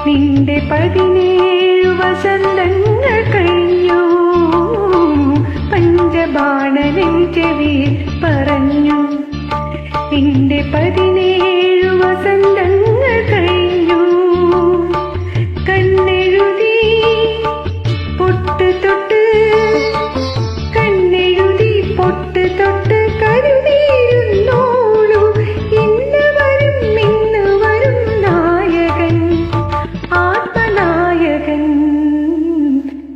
നിന്റെ 17 വസന്തങ്ങൾ കഴിഞ്ഞു. പഞ്ചബാണനിൻ ചെവിയിൽ പറഞ്ഞു. നിന്റെ 17 വസന്തങ്ങൾ കഴിഞ്ഞു. കണ്ണെഴുതി പൊട്ട് തൊട്ട്, കണ്ണെഴുതി പൊട്ട് തൊട്ട് കരുതിയിരുന്നോളൂ. ഇന്ന് വരും നായകൻ, ആത്മനായകൻ.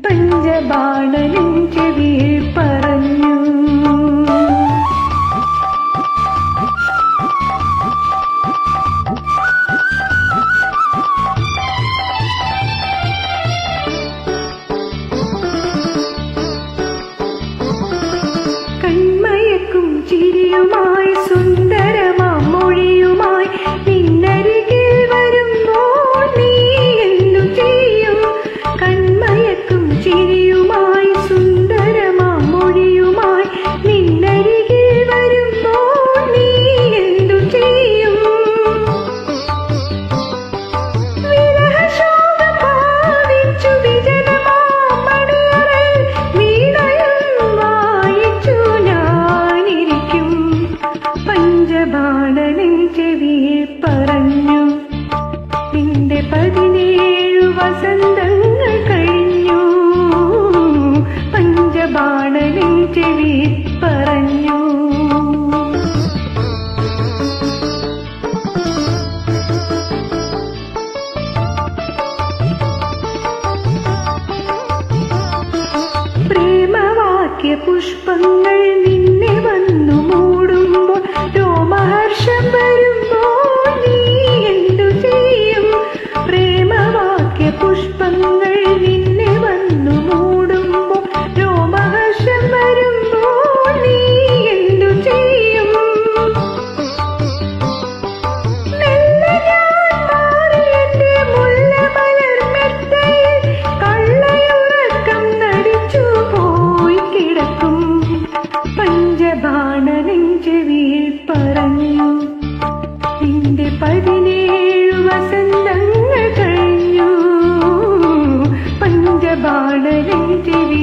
പഞ്ചബാണനിൻ ചെവിയിൽ പറഞ്ഞു. കൺമയക്കും ചിരിയുമായി സുന്ദരമാം മൊഴിയുമായി നിന്നരികിൽ വരുമ്പോൾ നീ എന്തു ചെയ്യും? കൺമയക്കും ചിരിയുമായി സുന്ദരമാം മൊഴിയുമായി നിന്നരികിൽ വരുമ്പോൾ നീ എന്തു ചെയ്യും? വിരഹശോക ഭാവിച്ചു വിജനമാം മണിയറയിൽ വീണയും വായിച്ചു ഞാനിരിക്കും. പഞ്ചബാണനിൻ ചെവിയിൽ പറഞ്ഞു. നിന്റെ 17 വസന്തങ്ങൾ കഴിഞ്ഞു. പഞ്ചബാണനിൻ ചെവിയിൽ പറഞ്ഞു. പ്രേമവാക്യ പുഷ്പങ്ങൾ നിന്നെ വന്നു മൂടുമ്പോൾ, രോമഹർഷം വരുമ്പോൾ നീ എന്തു ചെയ്യും? പ്രേമവാക്യ പുഷ്പങ്ങൾ നിന്നെ വന്നു മൂടുമ്പോൾ, രോമഹർഷം വരുമ്പോൾ നീ എന്തു ചെയ്യും? മെല്ലെ ഞാൻ മാറി എന്റെ മുല്ലമലർ മെത്തയിൽ കള്ളയുറക്കം നടിച്ചു പോയി കിടക്കും. പഞ്ചബാണനിൻ ചെവിയിൽ പറഞ്ഞു. നിന്റെ 17 വസന്തങ്ങൾ കഴിഞ്ഞു. പഞ്ചബാണനിൻ ചെവിയിൽ